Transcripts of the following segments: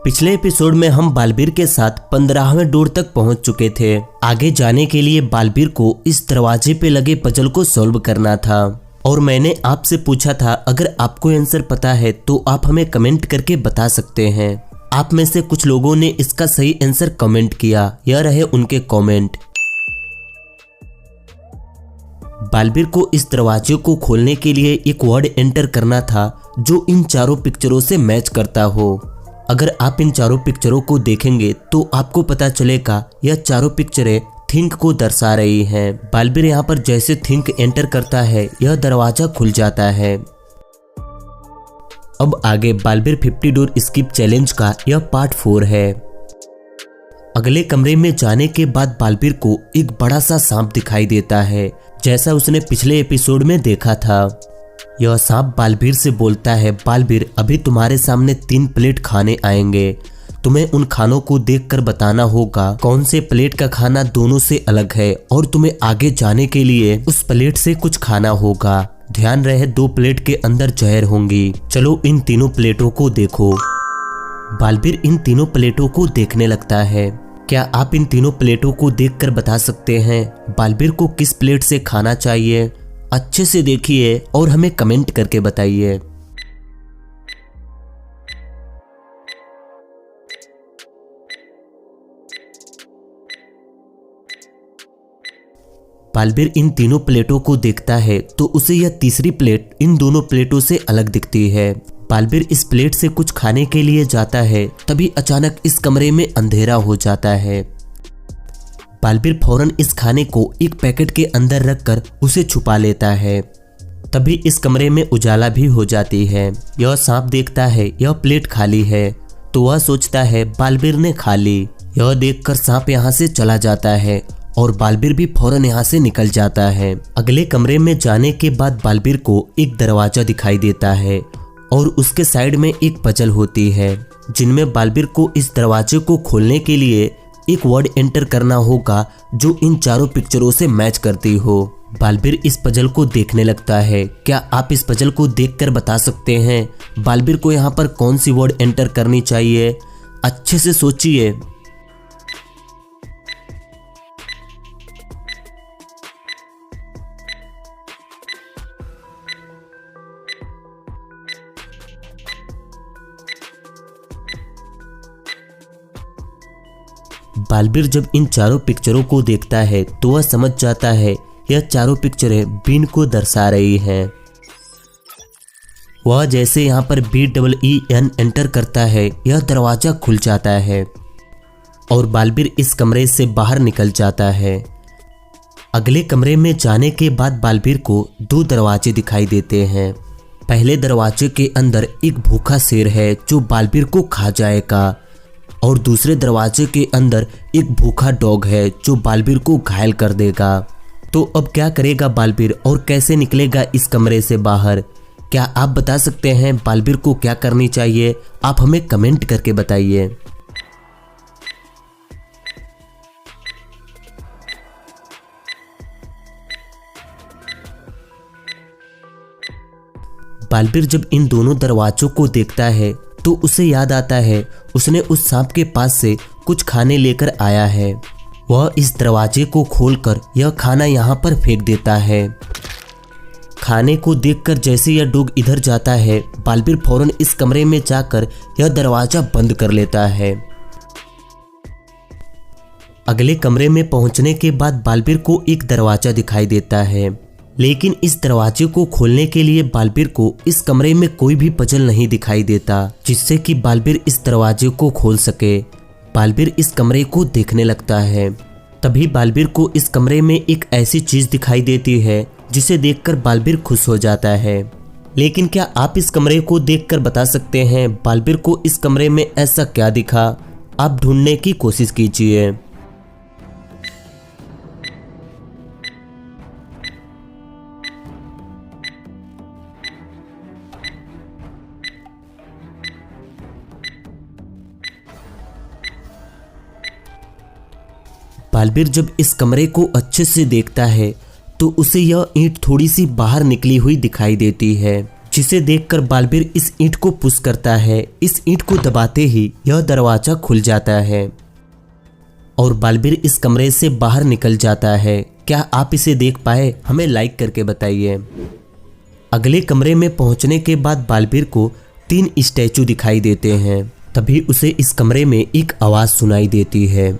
पिछले एपिसोड में हम बालबीर के साथ 15वें डोर तक पहुंच चुके थे। आगे जाने के लिए बालबीर को इस दरवाजे पे लगे पजल को सॉल्व करना था और मैंने आपसे पूछा था अगर आपको आंसर पता है तो आप हमें कमेंट करके बता सकते हैं। आप में से कुछ लोगों ने इसका सही आंसर कमेंट किया, यह रहे उनके कमेंट। बालबीर को इस दरवाजे को खोलने के लिए एक वर्ड एंटर करना था जो इन चारों पिक्चरों से मैच करता हो। अगर आप इन चारों पिक्चरों को देखेंगे तो आपको पता चलेगा यह चारों पिक्चरें थिंक को दर्शा रही हैं। बालबीर यहाँ पर जैसे थिंक एंटर करता है यह दरवाजा खुल जाता है। अब आगे बालबीर 50 डोर स्किप चैलेंज का यह पार्ट 4 है। अगले कमरे में जाने के बाद बालबीर को एक बड़ा सा सांप दिखाई देता है, जैसा उसने पिछले एपिसोड में देखा था। यह सांप बालबीर से बोलता है, बालबीर अभी तुम्हारे सामने 3 प्लेट खाने आएंगे। तुम्हें उन खानों को देखकर बताना होगा कौन से प्लेट का खाना दोनों से अलग है और तुम्हें आगे जाने के लिए उस प्लेट से कुछ खाना होगा। ध्यान रहे 2 प्लेट के अंदर जहर होंगी। चलो इन तीनों प्लेटों को देखो। बालबीर इन तीनों प्लेटों को देखने लगता है। क्या आप इन तीनों प्लेटों को देखकर बता सकते हैं बालबीर को किस प्लेट से खाना चाहिए? अच्छे से देखिए और हमें कमेंट करके बताइए। बालबीर इन तीनों प्लेटों को देखता है तो उसे यह तीसरी प्लेट इन दोनों प्लेटों से अलग दिखती है। बालबीर इस प्लेट से कुछ खाने के लिए जाता है, तभी अचानक इस कमरे में अंधेरा हो जाता है। बालबीर फौरन इस खाने को एक पैकेट के अंदर रखकर उसे छुपा लेता है। तभी इस कमरे में उजाला भी हो जाती है। यह सांप देखता है यह प्लेट खाली है तो वह सोचता है बालबीर ने खा ली। यह देखकर सांप यहाँ से चला जाता है और बालबीर भी फौरन यहाँ से निकल जाता है। अगले कमरे में जाने के बाद बालबीर को एक दरवाजा दिखाई देता है और उसके साइड में एक पजल होती है जिनमें बालबीर को इस दरवाजे को खोलने के लिए एक वर्ड एंटर करना होगा जो इन चारों पिक्चरों से मैच करती हो। बालबीर इस पजल को देखने लगता है। क्या आप इस पजल को देखकर बता सकते हैं बालबीर को यहाँ पर कौन सी वर्ड एंटर करनी चाहिए? अच्छे से सोचिए। बालबीर जब इन चारों पिक्चरों को देखता है तो वह समझ जाता है यह चारों पिक्चरें बीन को दर्शा रही हैं। वह जैसे यहाँ पर BEEN एंटर करता है यह दरवाजा खुल जाता है और बालबीर इस कमरे से बाहर निकल जाता है। अगले कमरे में जाने के बाद बालबीर को 2 दरवाजे दिखाई देते हैं। पहले दरवाजे के अंदर एक भूखा शेर है जो बालबीर को खा जाएगा और दूसरे दरवाजे के अंदर एक भूखा डॉग है जो बालबीर को घायल कर देगा। तो अब क्या करेगा बालबीर और कैसे निकलेगा इस कमरे से बाहर? क्या आप बता सकते हैं बालबीर को क्या करनी चाहिए? आप हमें कमेंट करके बताइए। बालबीर जब इन दोनों दरवाजों को देखता है तो उसे याद आता है उसने उस सांप के पास से कुछ खाने लेकर आया है। वह इस दरवाजे को खोलकर यह खाना यहाँ पर फेंक देता है। खाने को देखकर जैसे यह डॉग इधर जाता है बालबीर फौरन इस कमरे में जाकर यह दरवाजा बंद कर लेता है। अगले कमरे में पहुंचने के बाद बालबीर को एक दरवाजा दिखाई देता है, लेकिन इस दरवाजे को खोलने के लिए बालबीर को इस कमरे में कोई भी पजल नहीं दिखाई देता जिससे कि बालबीर इस दरवाजे को खोल सके। बालबीर इस कमरे को देखने लगता है। तभी बालबीर को इस कमरे में एक ऐसी चीज दिखाई देती है जिसे देखकर बालबीर खुश हो जाता है। लेकिन क्या आप इस कमरे को देखकर बता सकते हैं बालबीर को इस कमरे में ऐसा क्या दिखा? आप ढूंढने की कोशिश कीजिए। बालबीर जब इस कमरे को अच्छे से देखता है तो उसे यह ईंट थोड़ी सी बाहर निकली हुई दिखाई देती है जिसे देखकर बालबीर इस ईंट को पुश करता है। इस ईंट को दबाते ही यह दरवाजा खुल जाता है और बालबीर इस कमरे से बाहर निकल जाता है। क्या आप इसे देख पाए? हमें लाइक करके बताइए। अगले कमरे में पहुंचने के बाद बालबीर को 3 स्टैचू दिखाई देते हैं। तभी उसे इस कमरे में एक आवाज सुनाई देती है,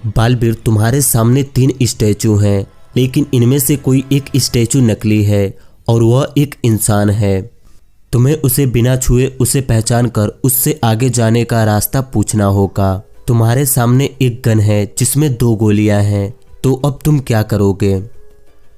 बालबीर तुम्हारे सामने 3 स्टैचू हैं, लेकिन इनमें से कोई एक स्टैचू नकली है और वह एक इंसान है। तुम्हें उसे बिना छुए उसे पहचान कर उससे आगे जाने का रास्ता पूछना होगा। तुम्हारे सामने एक गन है जिसमें 2 गोलियां हैं, तो अब तुम क्या करोगे?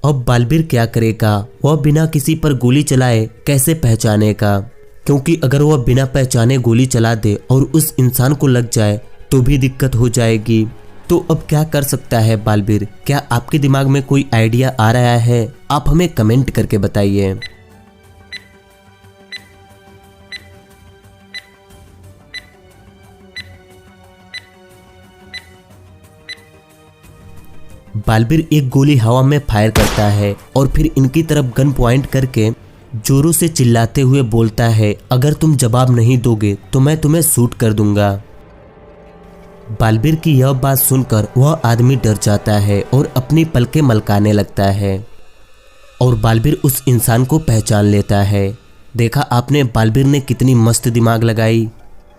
अब बालबीर क्या करेगा? वह बिना किसी पर गोली चलाए कैसे पहचानेगा? क्योंकि अगर वह बिना पहचाने गोली चला दे और उस इंसान को लग जाए तो भी दिक्कत हो जाएगी। तो अब क्या कर सकता है बालबीर? क्या आपके दिमाग में कोई आइडिया आ रहा है? आप हमें कमेंट करके बताइए। बालबीर एक गोली हवा में फायर करता है और फिर इनकी तरफ गन पॉइंट करके जोरों से चिल्लाते हुए बोलता है, अगर तुम जवाब नहीं दोगे तो मैं तुम्हें शूट कर दूंगा। बालबीर की यह बात सुनकर वह आदमी डर जाता है और अपनी पलकें मलकाने लगता है और बालबीर उस इंसान को पहचान लेता है। देखा आपने, बालबीर ने कितनी मस्त दिमाग लगाई।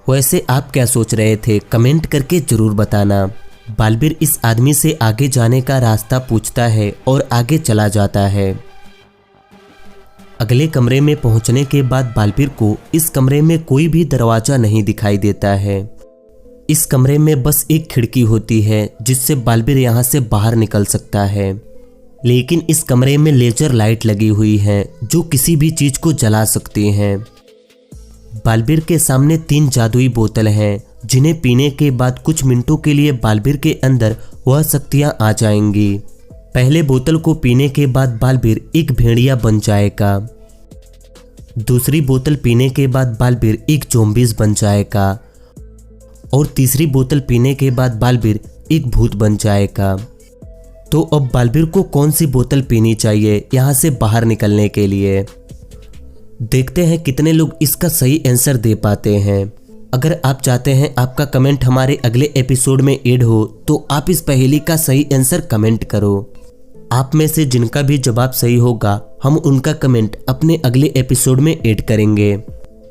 वैसे आप क्या सोच रहे थे? कमेंट करके जरूर बताना। बालबीर इस आदमी से आगे जाने का रास्ता पूछता है और आगे चला जाता है। अगले कमरे में पहुंचने के बाद बालबीर को इस कमरे में कोई भी दरवाजा नहीं दिखाई देता है। इस कमरे में बस एक खिड़की होती है जिससे बालबीर यहाँ से बाहर निकल सकता है, लेकिन इस कमरे में लेजर लाइट लगी हुई है जो किसी भी चीज को जला सकती हैं। बालबीर के सामने 3 जादुई बोतल हैं जिन्हें पीने के बाद कुछ मिनटों के लिए बालबीर के अंदर वह शक्तियां आ जाएंगी। पहले बोतल को पीने के बाद बालबीर एक भेड़िया बन जाएगा। दूसरी बोतल पीने के बाद बालबीर एक ज़ॉम्बीज़ बन जाएगा और तीसरी बोतल पीने के बाद बालबीर एक भूत बन जाएगा। तो अब बालबीर को कौन सी बोतल पीनी चाहिए यहाँ से बाहर निकलने के लिए? देखते हैं कितने लोग इसका सही आंसर दे पाते हैं। अगर आप चाहते हैं आपका कमेंट हमारे अगले एपिसोड में ऐड हो तो आप इस पहेली का सही आंसर कमेंट करो। आप में से जिनका भी जवाब सही होगा हम उनका कमेंट अपने अगले एपिसोड में ऐड करेंगे।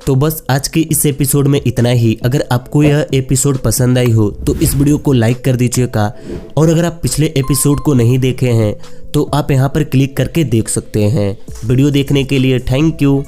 तो बस आज के इस एपिसोड में इतना ही। अगर आपको यह एपिसोड पसंद आई हो तो इस वीडियो को लाइक कर दीजिएगा और अगर आप पिछले एपिसोड को नहीं देखे हैं तो आप यहां पर क्लिक करके देख सकते हैं। वीडियो देखने के लिए थैंक यू।